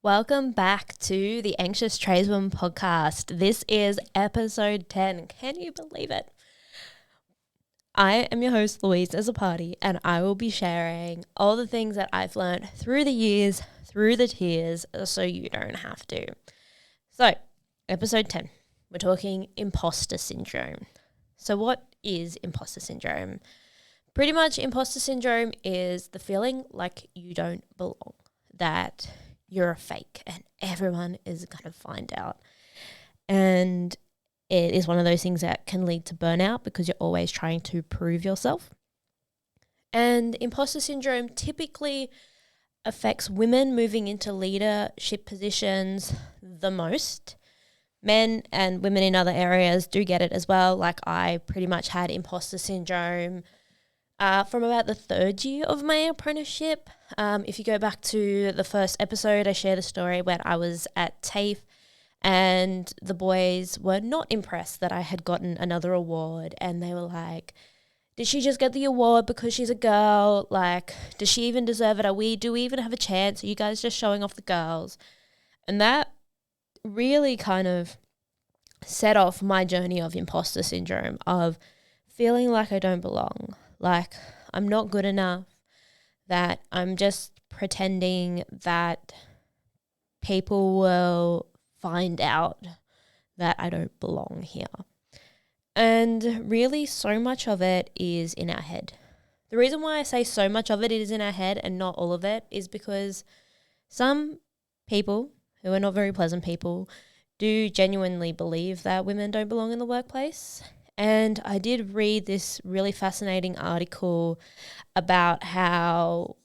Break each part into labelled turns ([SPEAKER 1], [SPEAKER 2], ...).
[SPEAKER 1] Welcome back to the Anxious Tradeswoman podcast. This is episode 10. Can you believe it? I am your host, Louise as a party, and I will be sharing all the things that I've learned through the years, through the tears, so you don't have to. So, episode 10, we're talking imposter syndrome. So what is imposter syndrome? Pretty much imposter syndrome is the feeling like you don't belong, that you're a fake and everyone is going to find out. And it is one of those things that can lead to burnout because you're always trying to prove yourself. And imposter syndrome typically affects women moving into leadership positions the most. Men and women in other areas do get it as well. Like I pretty much had imposter syndrome from about the third year of my apprenticeship. If you go back to the first episode, I share the story when I was at TAFE and the boys were not impressed that I had gotten another award, and they were like, did she just get the award because she's a girl? Like, does she even deserve it? Do we even have a chance? Are you guys just showing off the girls? And that really kind of set off my journey of imposter syndrome, of feeling like I don't belong, like I'm not good enough, that I'm just pretending that people will find out that I don't belong here. And really so much of it is in our head. The reason why I say so much of it is in our head and not all of it is because some people who are not very pleasant people do genuinely believe that women don't belong in the workplace. And I did read this really fascinating article about how,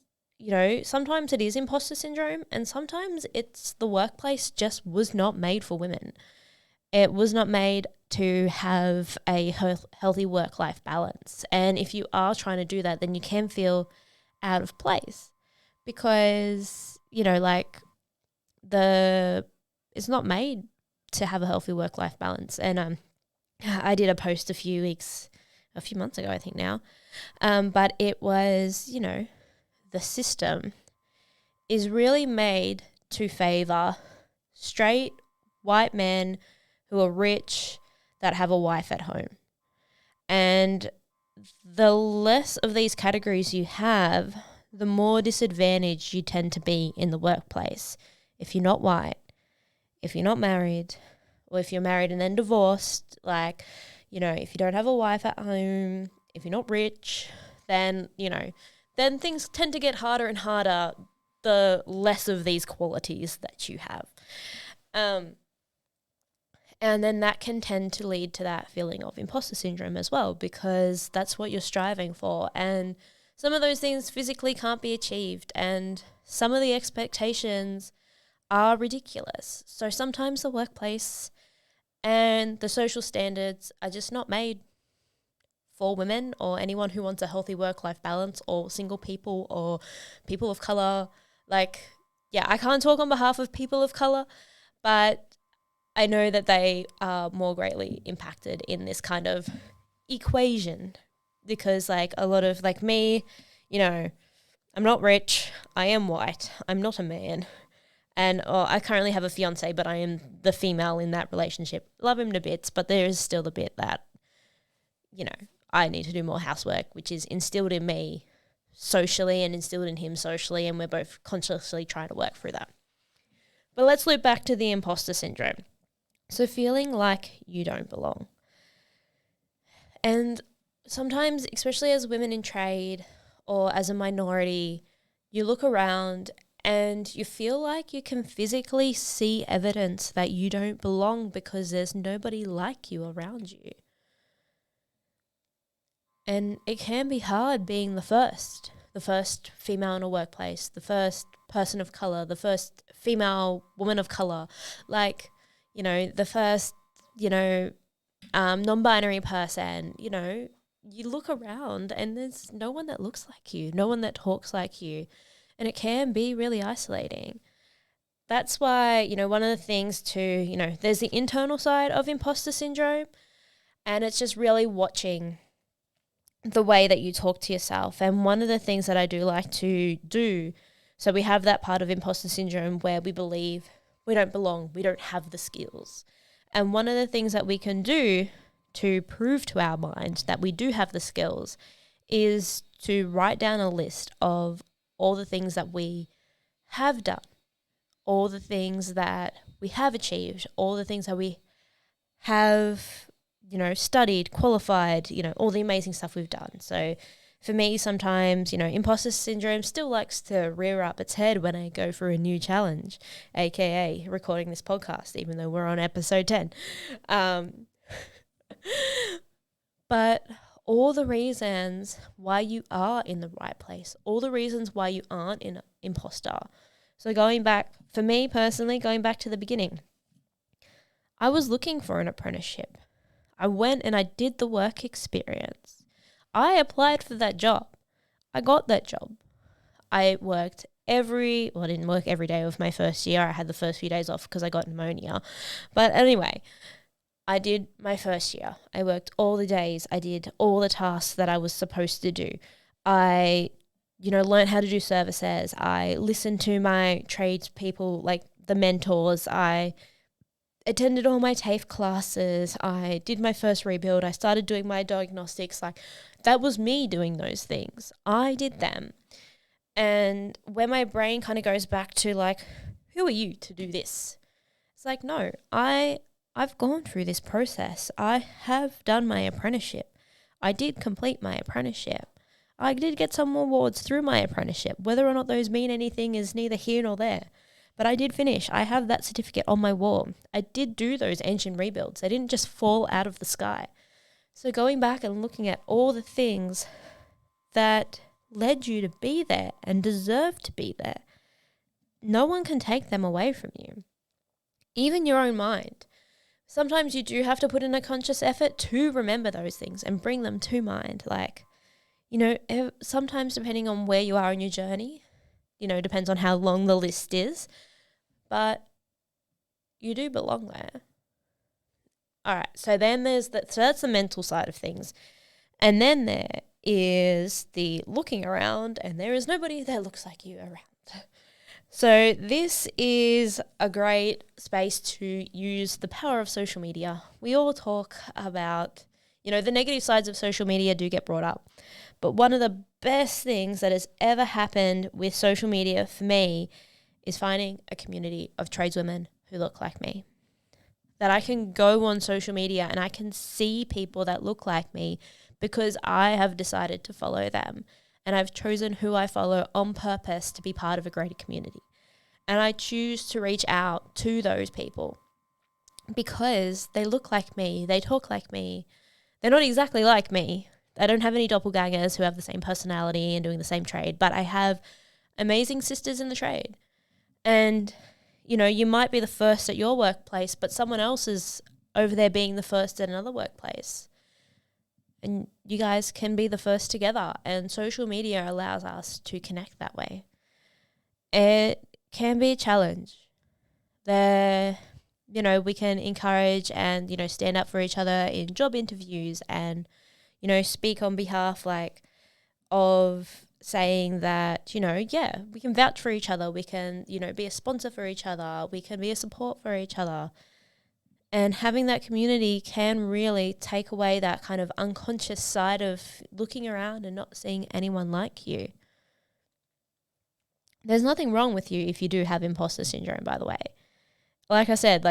[SPEAKER 1] sometimes it is imposter syndrome and sometimes it's the workplace just was not made for women. It was not made to have a healthy work-life balance. And if you are trying to do that, then you can feel out of place because, it's not made to have a healthy work-life balance. And I did a post a few months ago, I think now. But it was, the system is really made to favor straight white men who are rich that have a wife at home. And the less of these categories you have, the more disadvantaged you tend to be in the workplace. If you're not white, if you're not married, or if you're married and then divorced, if you don't have a wife at home, if you're not rich, then things tend to get harder and harder the less of these qualities that you have. And then that can tend to lead to that feeling of imposter syndrome as well, because that's what you're striving for. And some of those things physically can't be achieved, and some of the expectations are ridiculous. So sometimes the workplace and the social standards are just not made for women or anyone who wants a healthy work-life balance, or single people or people of colour. I can't talk on behalf of people of colour, but I know that they are more greatly impacted in this kind of equation because a lot of me, I'm not rich, I am white, I'm not a man. And I currently have a fiance, but I am the female in that relationship. Love him to bits, but there is still the bit that, I need to do more housework, which is instilled in me socially and instilled in him socially, and we're both consciously trying to work through that. But let's loop back to the imposter syndrome. So feeling like you don't belong. And sometimes, especially as women in trade or as a minority, you look around and you feel like you can physically see evidence that you don't belong because there's nobody like you around you. And it can be hard being the first female in a workplace, the first person of colour, the first female woman of colour, the first, non-binary person. You look around and there's no one that looks like you, no one that talks like you. And it can be really isolating. That's why, one of the things there's the internal side of imposter syndrome, and it's just really watching the way that you talk to yourself. And one of the things that I do like to do So we have that part of imposter syndrome where we believe we don't belong, we don't have the skills. And one of the things that we can do to prove to our mind that we do have the skills is to write down a list of all the things that we have done, all the things that we have achieved, all the things that we have, studied, qualified, all the amazing stuff we've done. So for me, sometimes, imposter syndrome still likes to rear up its head when I go for a new challenge, aka recording this podcast, even though we're on episode 10. But all the reasons why you are in the right place, all the reasons why you aren't an imposter. So going back, for me personally, going back to the beginning, I was looking for an apprenticeship. I went and I did the work experience. I applied for that job. I got that job. I worked I didn't work every day of my first year. I had the first few days off because I got pneumonia. But anyway, I did my first year. I worked all the days. I did all the tasks that I was supposed to do. I, learned how to do services. I listened to my tradespeople, like the mentors. I attended all my TAFE classes. I did my first rebuild. I started doing my diagnostics. Like, that was me doing those things. I did them. And when my brain kind of goes back to like, who are you to do this? It's like, no, I've gone through this process. I have done my apprenticeship. I did complete my apprenticeship. I did get some awards through my apprenticeship. Whether or not those mean anything is neither here nor there. But I did finish. I have that certificate on my wall. I did do those engine rebuilds. They didn't just fall out of the sky. So going back and looking at all the things that led you to be there and deserve to be there, no one can take them away from you. Even your own mind. Sometimes you do have to put in a conscious effort to remember those things and bring them to mind. Like, sometimes depending on where you are in your journey, depends on how long the list is, but you do belong there. All right, so then so that's the mental side of things. And then there is the looking around, and there is nobody that looks like you around. So this is a great space to use the power of social media. We all talk about, the negative sides of social media do get brought up. But one of the best things that has ever happened with social media for me is finding a community of tradeswomen who look like me. That I can go on social media and I can see people that look like me because I have decided to follow them. And I've chosen who I follow on purpose to be part of a greater community. And I choose to reach out to those people because they look like me, they talk like me. They're not exactly like me. I don't have any doppelgangers who have the same personality and doing the same trade, but I have amazing sisters in the trade. And, you might be the first at your workplace, but someone else is over there being the first at another workplace. And you guys can be the first together, and social media allows us to connect that way. It can be a challenge. We can encourage and, stand up for each other in job interviews and, speak on behalf of saying that, we can vouch for each other. We can, be a sponsor for each other. We can be a support for each other. And having that community can really take away that kind of unconscious side of looking around and not seeing anyone like you. There's nothing wrong with you if you do have imposter syndrome, by the way. Like I said,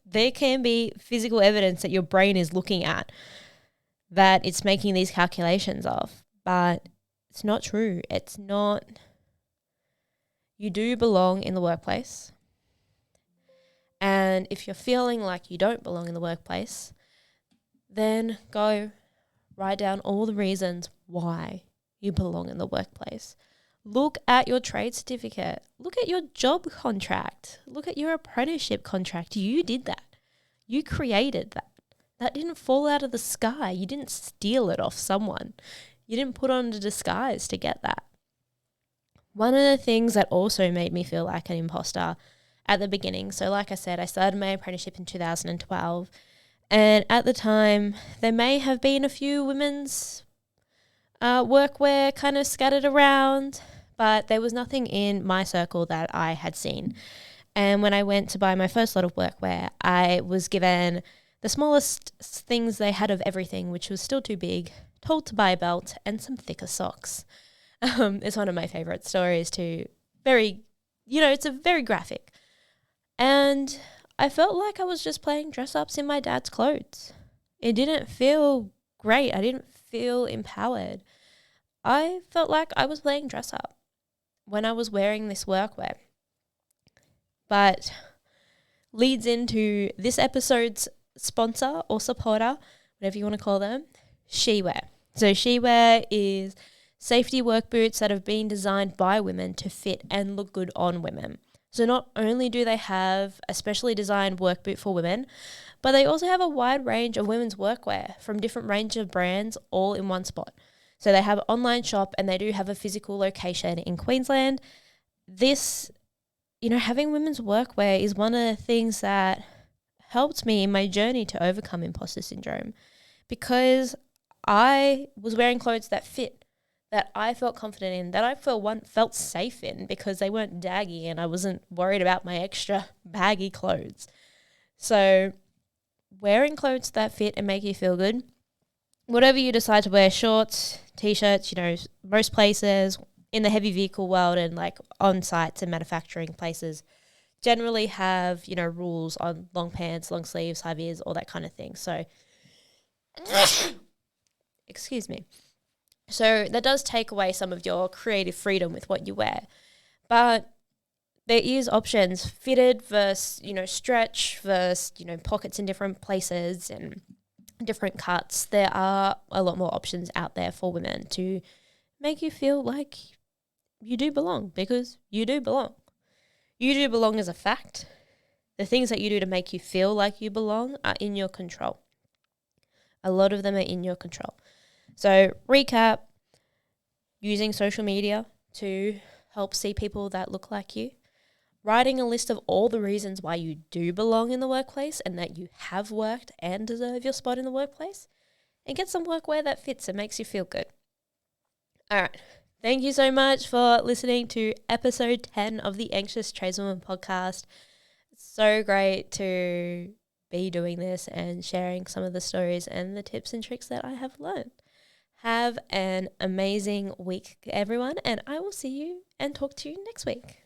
[SPEAKER 1] there can be physical evidence that your brain is looking at that it's making these calculations of, but it's not true. It's not. You do belong in the workplace. And if you're feeling like you don't belong in the workplace, then go write down all the reasons why you belong in the workplace. Look at your trade certificate. Look at your job contract. Look at your apprenticeship contract. You did that. You created that. That didn't fall out of the sky. You didn't steal it off someone. You didn't put on a disguise to get that. One of the things that also made me feel like an imposter at the beginning, so like I said, I started my apprenticeship in 2012, and at the time there may have been a few women's workwear kind of scattered around, but there was nothing in my circle that I had seen. And when I went to buy my first lot of workwear, I was given the smallest things they had of everything, which was still too big, told to buy a belt and some thicker socks. It's one of my favorite stories too. It's a very graphic. And I felt like I was just playing dress ups in my dad's clothes. It didn't feel great. I didn't feel empowered. I felt like I was playing dress up when I was wearing this workwear. But leads into this episode's sponsor or supporter, whatever you want to call them, Shewear. So Shewear is safety work boots that have been designed by women to fit and look good on women. So not only do they have a specially designed work boot for women, but they also have a wide range of women's workwear from different range of brands all in one spot. So they have an online shop and they do have a physical location in Queensland. This, having women's workwear is one of the things that helped me in my journey to overcome imposter syndrome, because I was wearing clothes that fit, that I felt confident in, that I felt safe in, because they weren't daggy and I wasn't worried about my extra baggy clothes. So wearing clothes that fit and make you feel good, whatever you decide to wear, shorts, t-shirts, most places in the heavy vehicle world and like on sites and manufacturing places generally have, rules on long pants, long sleeves, high vis, all that kind of thing. So, excuse me. So that does take away some of your creative freedom with what you wear. But there is options, fitted versus, stretch versus, pockets in different places and different cuts. There are a lot more options out there for women to make you feel like you do belong, because you do belong. You do belong as a fact. The things that you do to make you feel like you belong are in your control. A lot of them are in your control. So recap, using social media to help see people that look like you, writing a list of all the reasons why you do belong in the workplace and that you have worked and deserve your spot in the workplace, and get some workwear that fits and makes you feel good. All right. Thank you so much for listening to episode 10 of the Anxious Tradeswoman podcast. It's so great to be doing this and sharing some of the stories and the tips and tricks that I have learned. Have an amazing week, everyone, and I will see you and talk to you next week.